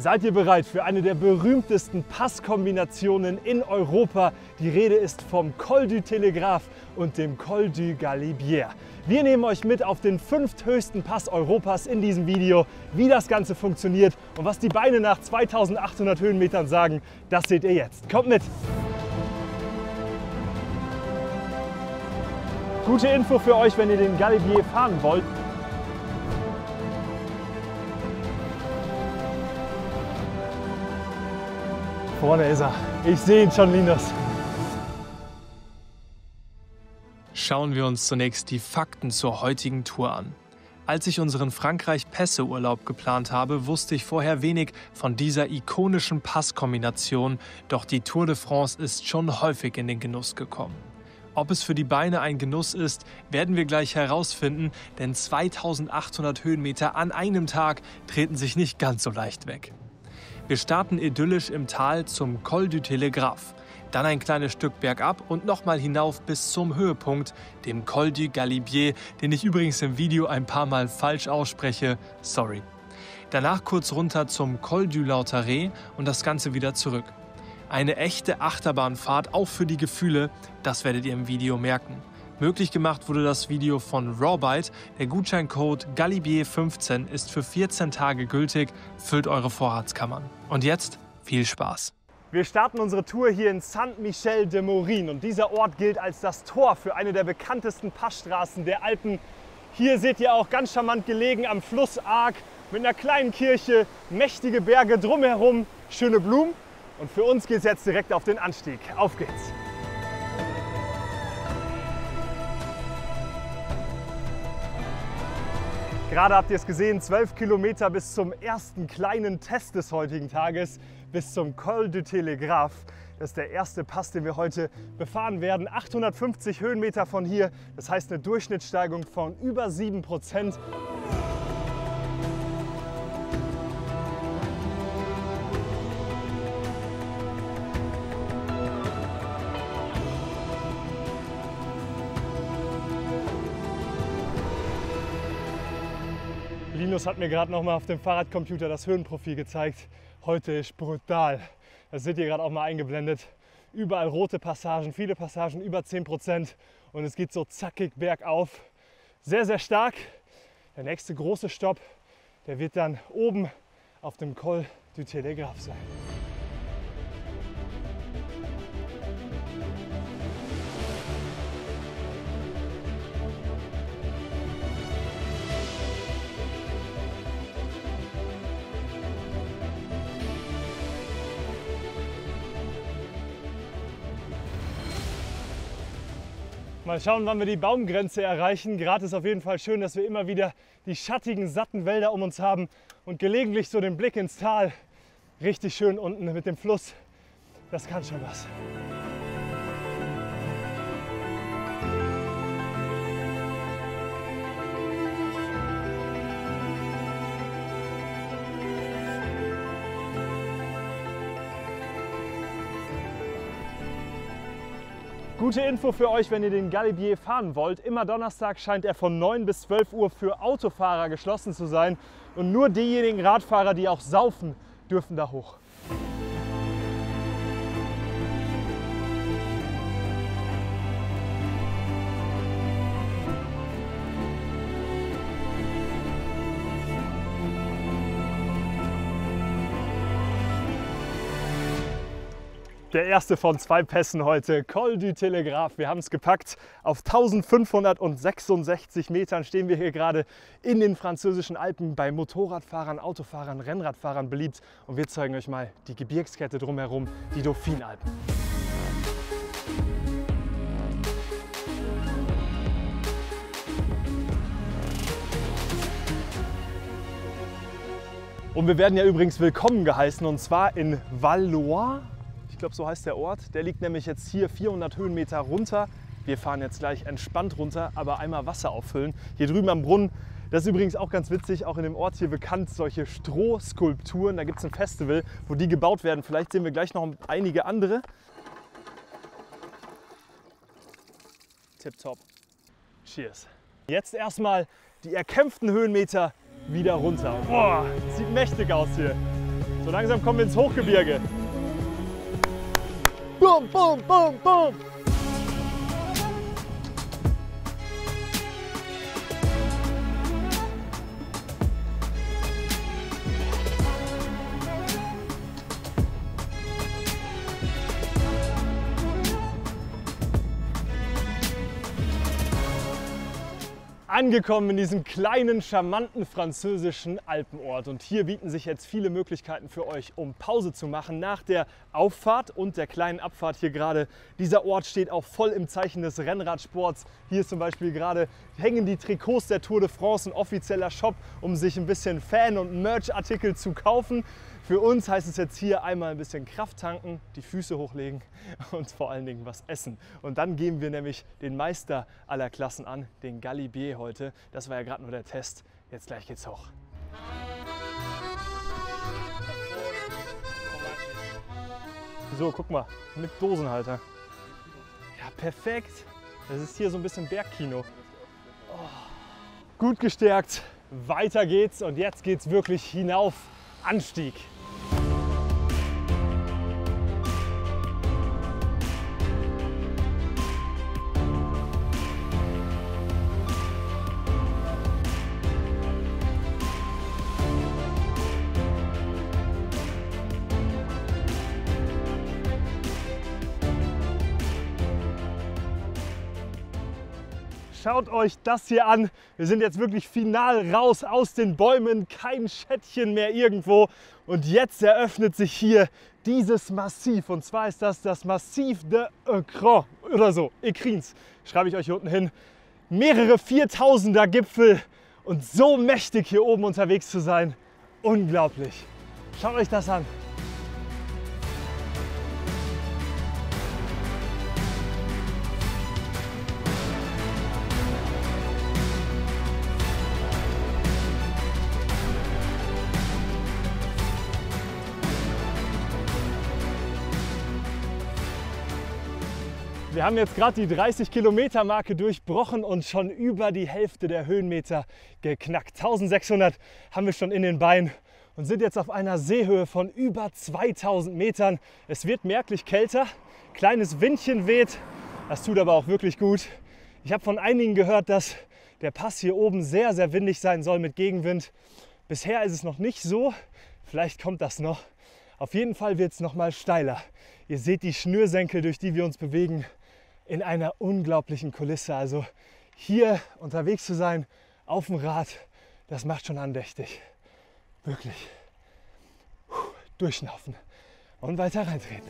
Seid ihr bereit für eine der berühmtesten Passkombinationen in Europa? Die Rede ist vom Col du Télégraphe und dem Col du Galibier. Wir nehmen euch mit auf den 5. höchsten Pass Europas in diesem Video. Wie das Ganze funktioniert und was die Beine nach 2800 Höhenmetern sagen, das seht ihr jetzt. Kommt mit! Gute Info für euch, wenn ihr den Galibier fahren wollt. Vorne ist er. Ich sehe ihn schon, Linus. Schauen wir uns zunächst die Fakten zur heutigen Tour an. Als ich unseren Frankreich-Pässe-Urlaub geplant habe, wusste ich vorher wenig von dieser ikonischen Passkombination, doch die Tour de France ist schon häufig in den Genuss gekommen. Ob es für die Beine ein Genuss ist, werden wir gleich herausfinden, denn 2800 Höhenmeter an einem Tag treten sich nicht ganz so leicht weg. Wir starten idyllisch im Tal zum Col du Télégraphe, dann ein kleines Stück bergab und nochmal hinauf bis zum Höhepunkt, dem Col du Galibier, den ich übrigens im Video ein paar Mal falsch ausspreche, sorry. Danach kurz runter zum Col du Lautaret und das Ganze wieder zurück. Eine echte Achterbahnfahrt, auch für die Gefühle, das werdet ihr im Video merken. Möglich gemacht wurde das Video von Rawbite. Der Gutscheincode Galibier15 ist für 14 Tage gültig. Füllt eure Vorratskammern. Und jetzt viel Spaß! Wir starten unsere Tour hier in Saint-Michel-de-Morin und dieser Ort gilt als das Tor für eine der bekanntesten Passstraßen der Alpen. Hier seht ihr auch ganz charmant gelegen am Fluss Arc mit einer kleinen Kirche, mächtige Berge drumherum, schöne Blumen und für uns geht es jetzt direkt auf den Anstieg. Auf geht's! Gerade habt ihr es gesehen, 12 Kilometer bis zum ersten kleinen Test des heutigen Tages, bis zum Col du Télégraphe. Das ist der erste Pass, den wir heute befahren werden. 850 Höhenmeter von hier, das heißt eine Durchschnittssteigung von über 7%. Linus hat mir gerade noch mal auf dem Fahrradcomputer das Höhenprofil gezeigt. Heute ist brutal. Das seht ihr gerade auch mal eingeblendet. Überall rote Passagen, viele Passagen über 10% und es geht so zackig bergauf. Sehr, sehr stark. Der nächste große Stopp, der wird dann oben auf dem Col du Télégraphe sein. Mal schauen, wann wir die Baumgrenze erreichen. Gerade ist auf jeden Fall schön, dass wir immer wieder die schattigen, satten Wälder um uns haben und gelegentlich so den Blick ins Tal. Richtig schön unten mit dem Fluss. Das kann schon was. Gute Info für euch, wenn ihr den Galibier fahren wollt. Immer Donnerstag scheint er von 9 bis 12 Uhr für Autofahrer geschlossen zu sein. Und nur diejenigen Radfahrer, die auch saufen, dürfen da hoch. Der erste von 2 Pässen heute, Col du Télégraphe. Wir haben es gepackt. Auf 1566 Metern stehen wir hier gerade in den französischen Alpen, bei Motorradfahrern, Autofahrern, Rennradfahrern beliebt. Und wir zeigen euch mal die Gebirgskette drumherum, die Dauphinalpen. Und wir werden ja übrigens willkommen geheißen, und zwar in Val-Loire. Ich glaube, so heißt der Ort. Der liegt nämlich jetzt hier 400 Höhenmeter runter. Wir fahren jetzt gleich entspannt runter, aber einmal Wasser auffüllen. Hier drüben am Brunnen, das ist übrigens auch ganz witzig, auch in dem Ort hier bekannt, solche Strohskulpturen. Da gibt es ein Festival, wo die gebaut werden. Vielleicht sehen wir gleich noch einige andere. Tipptopp. Cheers. Jetzt erstmal die erkämpften Höhenmeter wieder runter. Boah, sieht mächtig aus hier. So langsam kommen wir ins Hochgebirge. Bum, bum, bum, bum. Angekommen in diesem kleinen, charmanten französischen Alpenort. Und hier bieten sich jetzt viele Möglichkeiten für euch, um Pause zu machen nach der Auffahrt und der kleinen Abfahrt hier gerade. Dieser Ort steht auch voll im Zeichen des Rennradsports. Hier ist zum Beispiel gerade hängen die Trikots der Tour de France, ein offizieller Shop, um sich ein bisschen Fan- und Merch-Artikel zu kaufen. Für uns heißt es jetzt hier einmal ein bisschen Kraft tanken, die Füße hochlegen und vor allen Dingen was essen. Und dann gehen wir nämlich den Meister aller Klassen an, den Galibier heute. Das war ja gerade nur der Test. Jetzt gleich geht's hoch. So, guck mal, mit Dosenhalter. Ja, perfekt. Das ist hier so ein bisschen Bergkino. Oh. Gut gestärkt, weiter geht's und jetzt geht's wirklich hinauf. Anstieg. Schaut euch das hier an. Wir sind jetzt wirklich final raus aus den Bäumen, kein Schättchen mehr irgendwo. Und jetzt eröffnet sich hier dieses Massiv. Und zwar ist das das Massif de Écrins oder so, Écrins. Schreibe ich euch hier unten hin. Mehrere 4000er Gipfel und so mächtig hier oben unterwegs zu sein. Unglaublich. Schaut euch das an. Wir haben jetzt gerade die 30-Kilometer-Marke durchbrochen und schon über die Hälfte der Höhenmeter geknackt. 1600 haben wir schon in den Beinen und sind jetzt auf einer Seehöhe von über 2000 Metern. Es wird merklich kälter, kleines Windchen weht, das tut aber auch wirklich gut. Ich habe von einigen gehört, dass der Pass hier oben sehr, sehr windig sein soll mit Gegenwind. Bisher ist es noch nicht so, vielleicht kommt das noch. Auf jeden Fall wird es noch mal steiler. Ihr seht die Schnürsenkel, durch die wir uns bewegen, in einer unglaublichen Kulisse. Also hier unterwegs zu sein, auf dem Rad, das macht schon andächtig. Wirklich. Durchschnaufen und weiter reintreten.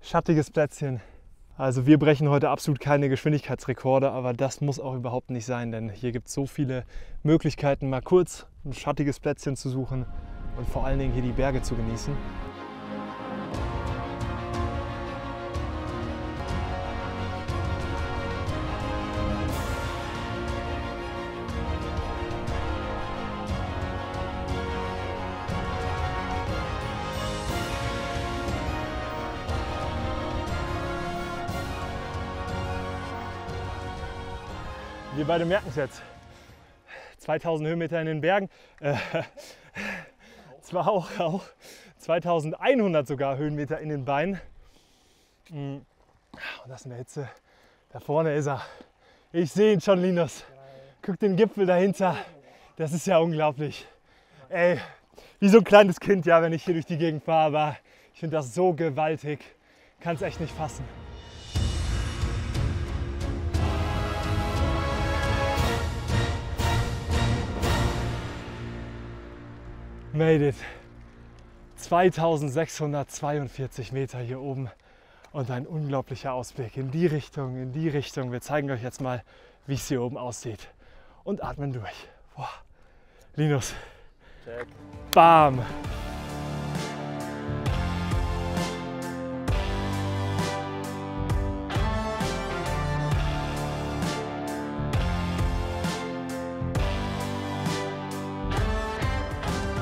Schattiges Plätzchen. Also wir brechen heute absolut keine Geschwindigkeitsrekorde, aber das muss auch überhaupt nicht sein, denn hier gibt es so viele Möglichkeiten, mal kurz ein schattiges Plätzchen zu suchen und vor allen Dingen hier die Berge zu genießen. Wir beide merken es jetzt. 2000 Höhenmeter in den Bergen. Zwar auch 2100 sogar Höhenmeter in den Beinen. Und das in der Hitze. Da vorne ist er. Ich sehe ihn schon, Linus. Guck den Gipfel dahinter. Das ist ja unglaublich. Ey, wie so ein kleines Kind, ja, wenn ich hier durch die Gegend fahre. Aber ich finde das so gewaltig. Kann es echt nicht fassen. Made it. 2642 Meter hier oben und ein unglaublicher Ausblick in die Richtung, in die Richtung. Wir zeigen euch jetzt mal, wie es hier oben aussieht und atmen durch. Boah. Linus. Check. Bam.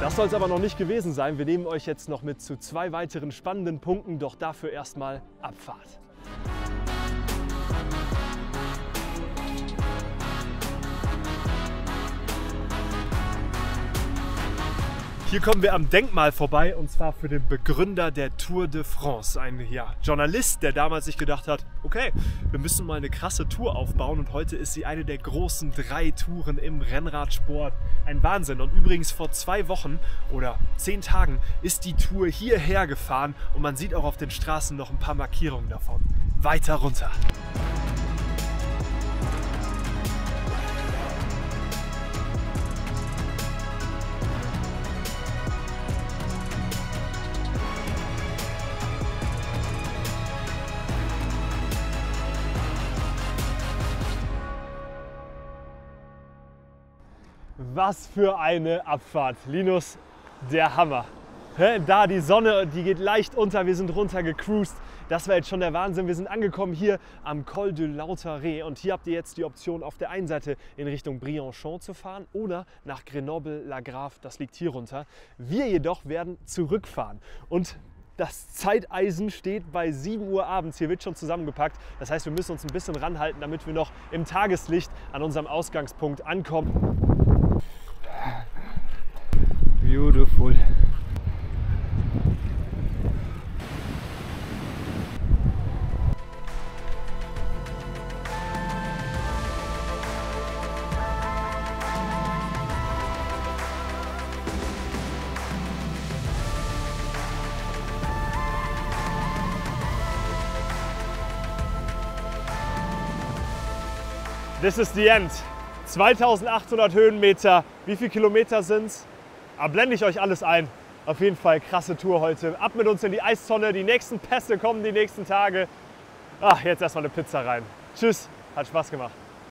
Das soll es aber noch nicht gewesen sein. Wir nehmen euch jetzt noch mit zu 2 weiteren spannenden Punkten, doch dafür erstmal Abfahrt. Hier kommen wir am Denkmal vorbei, und zwar für den Begründer der Tour de France. Ein Journalist, der damals sich gedacht hat, okay, wir müssen mal eine krasse Tour aufbauen, und heute ist sie eine der großen 3 Touren im Rennradsport. Ein Wahnsinn. Und übrigens vor 2 Wochen oder 10 Tagen ist die Tour hierher gefahren, und man sieht auch auf den Straßen noch ein paar Markierungen davon. Weiter runter. Was für eine Abfahrt, Linus, der Hammer. Da die Sonne, die geht leicht unter, wir sind runter gecruised. Das war jetzt schon der Wahnsinn. Wir sind angekommen hier am Col de Lautaret, und hier habt ihr jetzt die Option, auf der einen Seite in Richtung Briançon zu fahren oder nach Grenoble-la-Grave, das liegt hier runter. Wir jedoch werden zurückfahren, und das Zeiteisen steht bei 7 Uhr abends. Hier wird schon zusammengepackt. Das heißt, wir müssen uns ein bisschen ranhalten, damit wir noch im Tageslicht an unserem Ausgangspunkt ankommen. Beautiful. This is the end. 2800 Höhenmeter. Wie viele Kilometer sind es? Blende ich euch alles ein. Auf jeden Fall krasse Tour heute. Ab mit uns in die Eiszone. Die nächsten Pässe kommen die nächsten Tage. Jetzt erstmal eine Pizza rein. Tschüss, hat Spaß gemacht.